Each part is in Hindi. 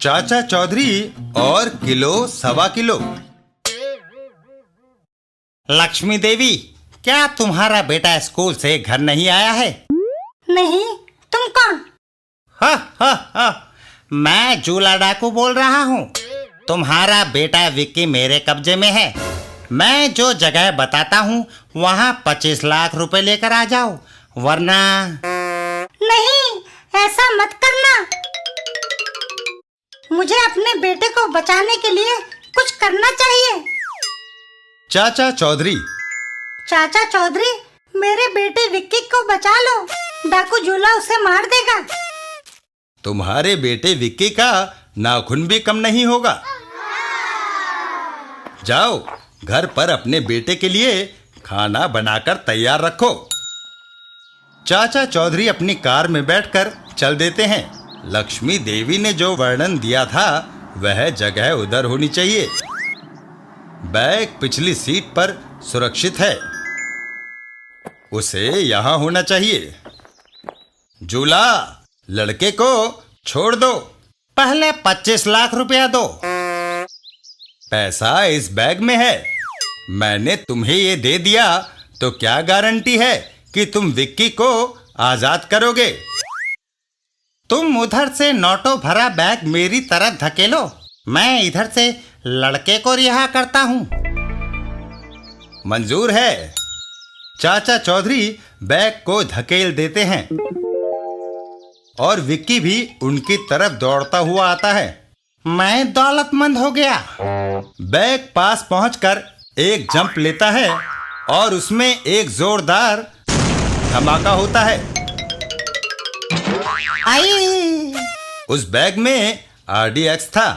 चाचा चौधरी और किलो सवा किलो। लक्ष्मी देवी, क्या तुम्हारा बेटा स्कूल से घर नहीं आया है? नहीं, तुम कौन? हा हा हा, मैं झूला डाकू बोल रहा हूँ। तुम्हारा बेटा विक्की मेरे कब्जे में है। मैं जो जगह बताता हूँ वहाँ 25 लाख रुपए लेकर आ जाओ, वरना। नहीं, ऐसा मत करना। मुझे अपने बेटे को बचाने के लिए कुछ करना चाहिए। चाचा चौधरी। चाचा चौधरी, मेरे बेटे विक्की को बचा लो, डाकू झूला उसे मार देगा। तुम्हारे बेटे विक्की का नाखून भी कम नहीं होगा। जाओ, घर पर अपने बेटे के लिए खाना बनाकर तैयार रखो। चाचा चौधरी अपनी कार में बैठकर चल देते हैं। लक्ष्मी देवी ने जो वर्णन दिया था वह जगह उधर होनी चाहिए। बैग पिछली सीट पर सुरक्षित है, उसे यहाँ होना चाहिए। झूला, लड़के को छोड़ दो, पहले 25 लाख रुपया दो। पैसा इस बैग में है। मैंने तुम्हें ये दे दिया तो क्या गारंटी है कि तुम विक्की को आजाद करोगे? तुम उधर से नोटों भरा बैग मेरी तरफ धकेलो, मैं इधर से लड़के को रिहा करता हूँ। मंजूर है। चाचा चौधरी बैग को धकेल देते हैं और विक्की भी उनकी तरफ दौड़ता हुआ आता है। मैं दौलतमंद हो गया। बैग पास पहुंचकर एक जंप लेता है और उसमें एक जोरदार धमाका होता है। आई! उस बैग में RDX था।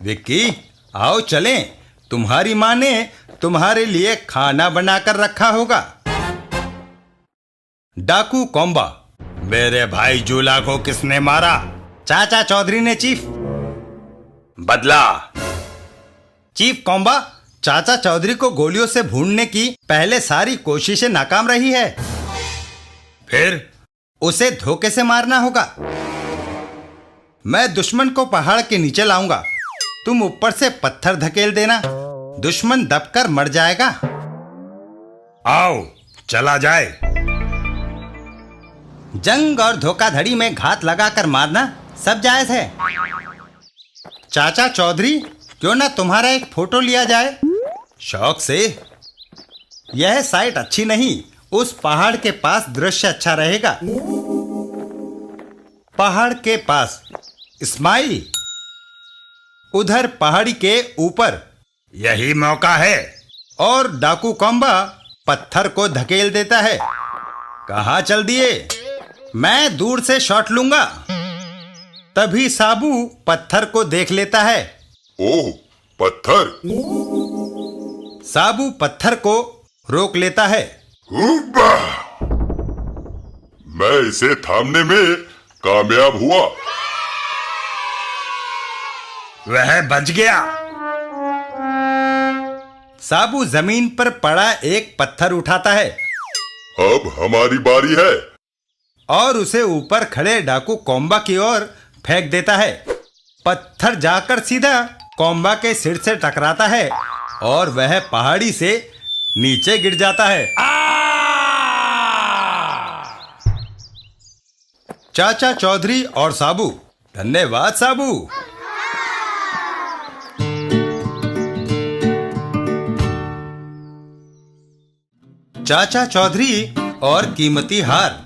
विक्की, आओ चलें, तुम्हारी माँ ने तुम्हारे लिए खाना बनाकर रखा होगा। डाकू कॉम्बा, मेरे भाई झूला को किसने मारा? चाचा चौधरी ने चीफ। बदला। चीफ कॉम्बा, चाचा चौधरी को गोलियों से भूनने की पहले सारी कोशिशें नाकाम रही है। फिर उसे धोखे से मारना होगा। मैं दुश्मन को पहाड़ के नीचे लाऊंगा, तुम ऊपर से पत्थर धकेल देना, दुश्मन दबकर मर जाएगा। आओ चला जाए। जंग और धोखाधड़ी में घात लगाकर मारना सब जायज है। चाचा चौधरी, क्यों ना तुम्हारा एक फोटो लिया जाए? शौक से। यह साइट अच्छी नहीं, उस पहाड़ के पास दृश्य अच्छा रहेगा। पहाड़ के पास स्माइल, उधर पहाड़ी के ऊपर। यही मौका है। और डाकू कॉम्बा पत्थर को धकेल देता है। कहाँ चल दिए? मैं दूर से शॉट लूंगा। तभी साबू पत्थर को देख लेता है। ओह, पत्थर! साबू पत्थर को रोक लेता है। मैं इसे थामने में कामयाब हुआ। वह बच गया। साबू जमीन पर पड़ा एक पत्थर उठाता है। अब हमारी बारी है। और उसे ऊपर खड़े डाकू कॉम्बा की ओर फेंक देता है। पत्थर जाकर सीधा कॉम्बा के सिर से टकराता है और वह पहाड़ी से नीचे गिर जाता है। चाचा चौधरी और साबू, धन्यवाद साबू। चाचा चौधरी और कीमती हार।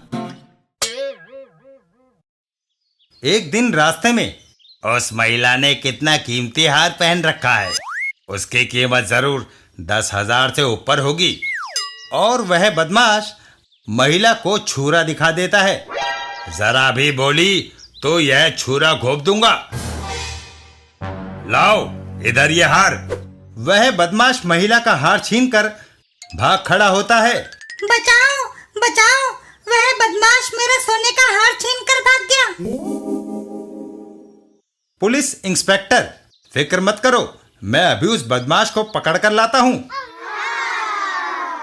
एक दिन रास्ते में उस महिला ने कितना कीमती हार पहन रखा है, उसकी कीमत जरूर 10,000 से ऊपर होगी। और वह बदमाश महिला को छुरा दिखा देता है। जरा भी बोली तो यह छुरा घोंप दूंगा। लाओ इधर ये हार। वह बदमाश महिला का हार छीनकर भाग खड़ा होता है। बचाओ, बचाओ, वह बदमाश मेरा सोने का हार छीनकर भाग गया। पुलिस इंस्पेक्टर, फिक्र मत करो, मैं अभी उस बदमाश को पकड़ कर लाता हूँ।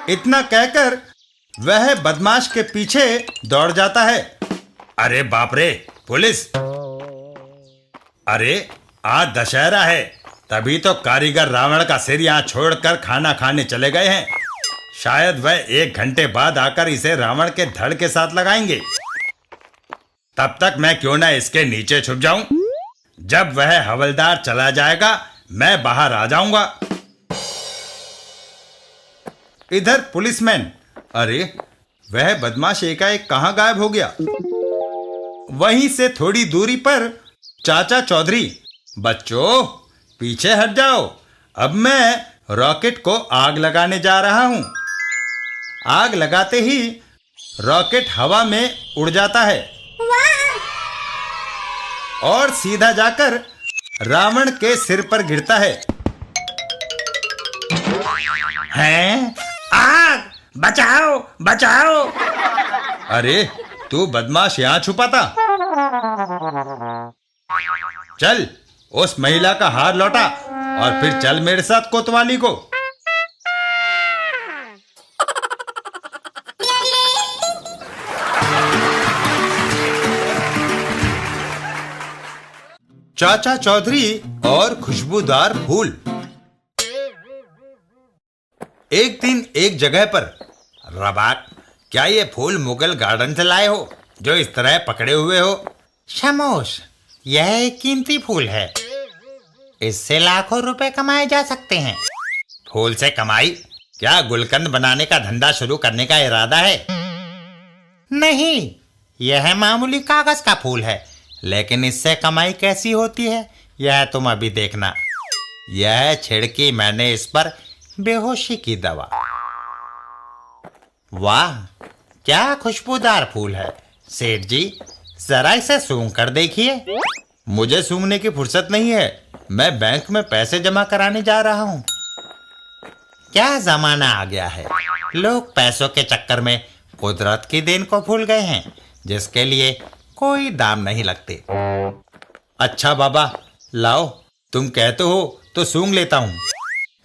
इतना कहकर वह बदमाश के पीछे दौड़ जाता है। अरे बाप रे, पुलिस। अरे आज दशहरा है, तभी तो कारीगर रावण का सिर यहाँ छोड़कर खाना खाने चले गए हैं। शायद वह 1 घंटे बाद आकर इसे रावण के धड़ के साथ लगाएंगे। तब तक मैं क्यों ना इसके नीचे छुप जाऊं। जब वह हवलदार चला जाएगा मैं बाहर आ जाऊंगा। इधर पुलिसमैन। अरे वह बदमाश एकाएक कहां गायब हो गया। वहीं से थोड़ी दूरी पर चाचा चौधरी। बच्चों पीछे हट जाओ, अब मैं रॉकेट को आग लगाने जा रहा हूं। आग लगाते ही रॉकेट हवा में उड़ जाता है और सीधा जाकर रावण के सिर पर गिरता है। हैं? आग! बचाओ बचाओ! अरे तू बदमाश यहां छुपा था। चल उस महिला का हार लौटा और फिर चल मेरे साथ कोतवाली को। चाचा चौधरी और खुशबूदार फूल। एक दिन एक जगह पर। रबाक, क्या ये फूल मुगल गार्डन से लाए हो जो इस तरह पकड़े हुए हो? खामोश, यह एक कीमती फूल है, इससे लाखों रुपए कमाए जा सकते हैं। फूल से कमाई? क्या गुलकंद बनाने का धंधा शुरू करने का इरादा है? नहीं, यह मामूली कागज का फूल है, लेकिन इससे कमाई कैसी होती है यह तुम अभी देखना। यह छिड़की मैंने इस पर बेहोशी की दवा। वाह, क्या खुशबूदार फूल है। सेठ जी, जरा इसे सूंघ कर देखिए। मुझे सूंघने की फुर्सत नहीं है, मैं बैंक में पैसे जमा कराने जा रहा हूँ। क्या जमाना आ गया है, लोग पैसों के चक्कर में कुदरत की देन को भूल गए हैं, जिसके लिए कोई दाम नहीं लगते। अच्छा बाबा, लाओ, तुम कहते हो तो सूंघ लेता हूँ।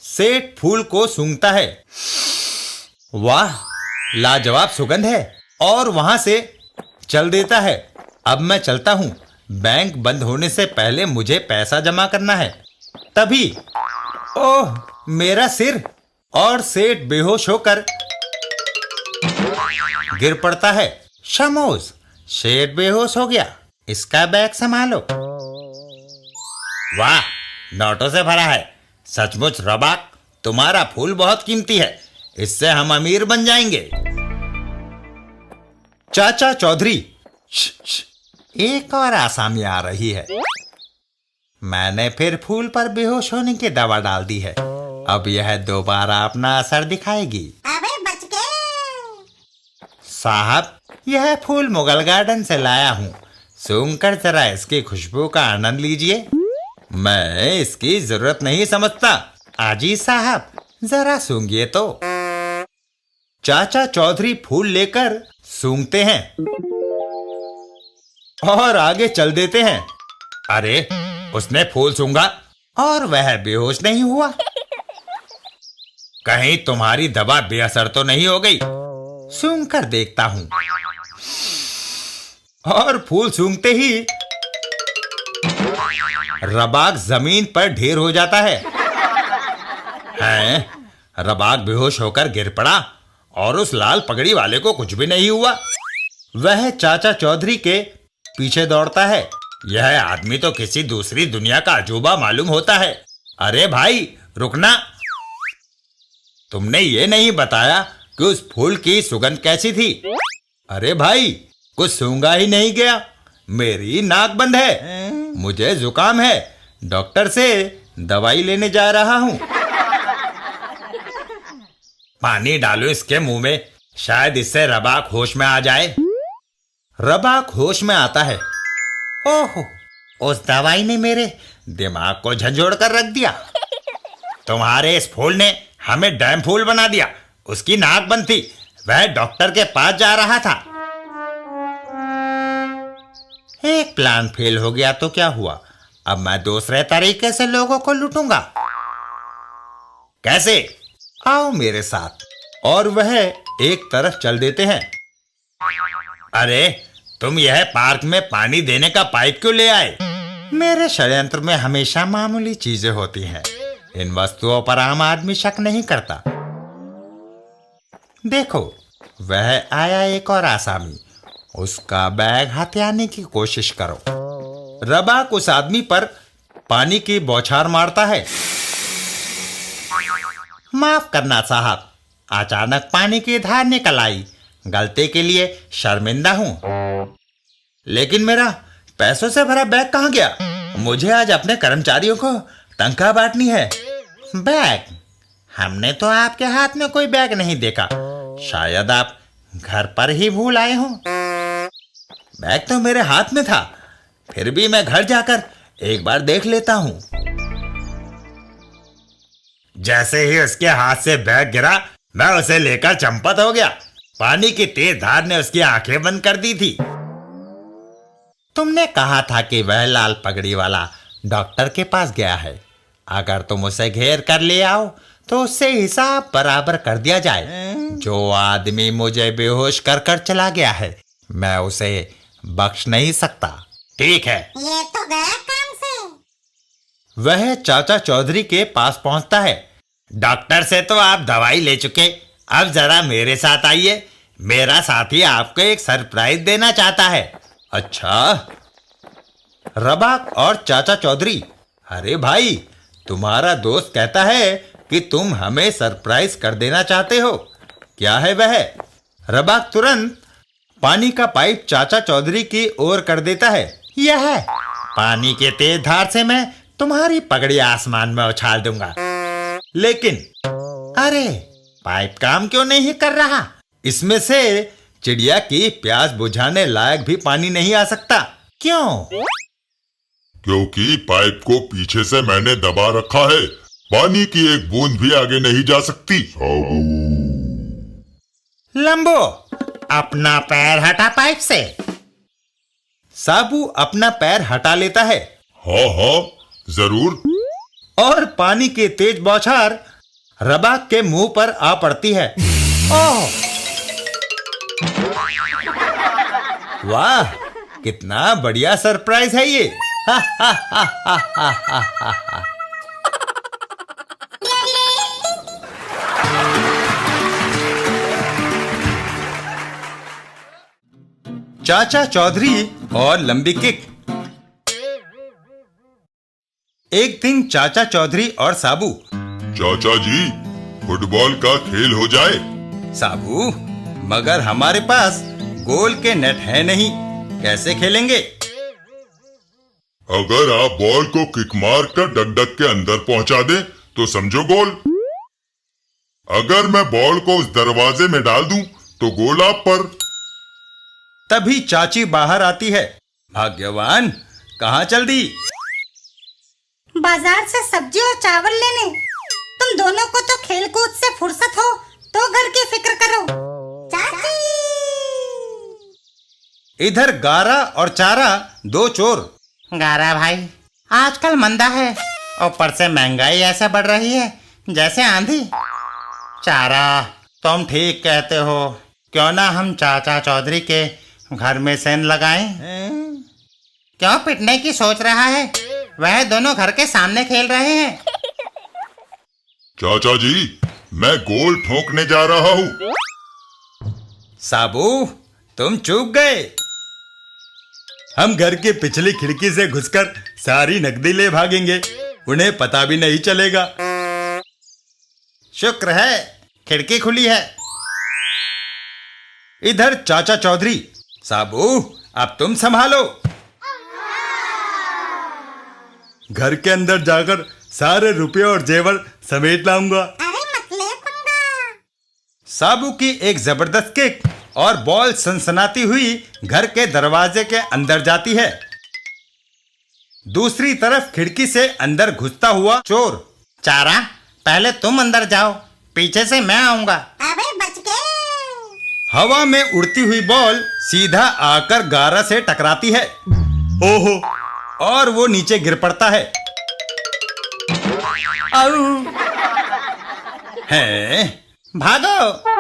सेठ फूल को सूंघता है। वाह, लाजवाब सुगंध है और वहां से चल देता है। अब मैं चलता हूँ, बैंक बंद होने से पहले मुझे पैसा जमा करना है। तभी ओह, मेरा सिर! और सेठ बेहोश होकर गिर पड़ता है। खामोश, सेठ बेहोश हो गया, इसका बैग संभालो। वाह, नोटों से भरा है। सचमुच रबाक, तुम्हारा फूल बहुत कीमती है, इससे हम अमीर बन जाएंगे। चाचा चौधरी। एक और आसामी आ रही है। मैंने फिर फूल पर बेहोश होने की दवा डाल दी है, अब यह दोबारा अपना असर दिखाएगी। अबे बच गए। साहब, यह फूल मुगल गार्डन से लाया हूँ, सूंघकर जरा इसकी खुशबू का आनंद लीजिए। मैं इसकी जरूरत नहीं समझता। आजी साहब, जरा सूंघिए तो। चाचा चौधरी फूल लेकर सूंघते हैं और आगे चल देते हैं। अरे, उसने फूल सूंघा और वह बेहोश नहीं हुआ। कहीं तुम्हारी दवा बेअसर तो नहीं हो गई? सूंघ कर देखता हूँ। और फूल सूंघते ही रबाक जमीन पर ढेर हो जाता है। रबाक बेहोश होकर गिर पड़ा और उस लाल पगड़ी वाले को कुछ भी नहीं हुआ। वह चाचा चौधरी के पीछे दौड़ता है। यह आदमी तो किसी दूसरी दुनिया का अजूबा मालूम होता है। अरे भाई, रुकना! तुमने ये नहीं बताया कि उस फूल की सुगंध कैसी थी। अरे भाई, कुछ सूंघा ही नहीं गया। मेरी नाक बंद है, मुझे जुकाम है, डॉक्टर से दवाई लेने जा रहा हूं। पानी डालो इसके मुंह में, शायद इससे रबाक होश में आ जाए। रबाक होश में आता है। ओहो, उस दवाई ने मेरे दिमाग को झंझोड़ कर रख दिया। तुम्हारे इस फूल ने हमें डैम फूल बना दिया। उसकी नाक बंद थी, वह डॉक्टर के पास जा रहा था। एक प्लान फेल हो गया तो क्या हुआ, अब मैं दूसरे तरीके से लोगों को लूटूंगा। कैसे? आओ मेरे साथ। और वह एक तरफ चल देते हैं। अरे, तुम यह पार्क में पानी देने का पाइप क्यों ले आए? मेरे षड्यंत्र में हमेशा मामूली चीजें होती हैं। इन वस्तुओं पर आम आदमी शक नहीं करता। देखो, वह आया एक और आसामी। उसका बैग हथियाने की कोशिश करो। रबाक उस आदमी पर पानी की बौछार मारता है। माफ करना साहब, अचानक पानी की धार निकल आई। गलती के लिए शर्मिंदा हूं। लेकिन मेरा पैसों से भरा बैग कहाँ गया? मुझे आज अपने कर्मचारियों को तनख्वाह बांटनी है। बैग? हमने तो आपके हाथ में कोई बैग नहीं देखा। शायद आप घर पर ही भूल आए हो। बैग तो मेरे हाथ में था, फिर भी मैं घर जाकर एक बार देख लेता हूं। जैसे ही उसके हाथ से बैग गिरा, मैं उसे लेकर चंपत हो गया। पानी की तेज धार ने उसकी आंखें बंद कर दी थी। तुमने कहा था कि वह लाल पगड़ी वाला डॉक्टर के पास गया है। अगर तुम उसे घेर कर ले आओ तो उससे हिसाब बराबर कर दिया जाए। जो आदमी मुझे बेहोश कर कर चला गया है, मैं उसे बख्श नहीं सकता। ठीक है। ये तो गया काम से। वह चाचा चौधरी के पास पहुंचता है। डॉक्टर से तो आप दवाई ले चुके, अब जरा मेरे साथ आइए। मेरा साथी आपको एक सरप्राइज देना चाहता है। अच्छा? रबाक और चाचा चौधरी, अरे भाई, तुम्हारा दोस्त कहता है कि तुम हमें सरप्राइज कर देना चाहते हो। क्या है वह? रबाक तुरंत पानी का पाइप चाचा चौधरी की ओर कर देता है। यह है, पानी के तेज धार से मैं तुम्हारी पगड़ी आसमान में उछाल दूंगा। लेकिन अरे, पाइप काम क्यों नहीं कर रहा? इसमें से चिड़िया की प्यास बुझाने लायक भी पानी नहीं आ सकता। क्यों? क्योंकि पाइप को पीछे से मैंने दबा रखा है। पानी की एक बूंद भी आगे नहीं जा सकती। लंबो, अपना पैर हटा पाइप से। साबू अपना पैर हटा लेता है। हाँ हाँ, जरूर। और पानी की तेज बौछार रबाक के मुंह पर आ पड़ती है। ओह! वाह, कितना बढ़िया सरप्राइज है ये। हा हा हा हा हा हा हा। चाचा चौधरी और लंबी किक। एक दिन चाचा चौधरी और साबू। चाचा जी, फुटबॉल का खेल हो जाए। साबू, मगर हमारे पास गोल के नेट है नहीं, कैसे खेलेंगे? अगर आप बॉल को किक मार कर डगडग के अंदर पहुंचा दें तो समझो गोल। अगर मैं बॉल को उस दरवाजे में डाल दूं तो गोल आप पर। तभी चाची बाहर आती है। भाग्यवान, कहाँ चल दी? बाजार से सब्जी और चावल लेने। तुम दोनों को तो खेल कूद से फुर्सत हो तो घर की फिक्र करो। चाची! इधर गारा और चारा, दो चोर। गारा भाई, आजकल मंदा है, ऊपर से महंगाई ऐसे बढ़ रही है जैसे आंधी। चारा, तुम ठीक कहते हो। क्यों ना हम चाचा चौधरी के घर में सेन लगाएं? क्यों पिटने की सोच रहा है? वह दोनों घर के सामने खेल रहे हैं। चाचा जी, मैं गोल ठोकने जा रहा हूँ। साबू, तुम चूक गए। हम घर के पिछली खिड़की से घुसकर सारी नकदी ले भागेंगे, उन्हें पता भी नहीं चलेगा। शुक्र है खिड़की खुली है। इधर चाचा चौधरी। साबू, अब तुम संभालो। घर के अंदर जाकर सारे रुपए और जेवर समेट लाऊंगा। अरे मत ले पंगा। साबू की एक जबरदस्त किक और बॉल सनसनाती हुई घर के दरवाजे के अंदर जाती है। दूसरी तरफ खिड़की से अंदर घुसता हुआ चोर। चारा, पहले तुम अंदर जाओ, पीछे से मैं आऊंगा। अबे बच गए। हवा में उड़ती हुई बॉल सीधा आकर गारा से टकराती है। ओहो! और वो नीचे गिर पड़ता है। आऊ! हैं? भागो!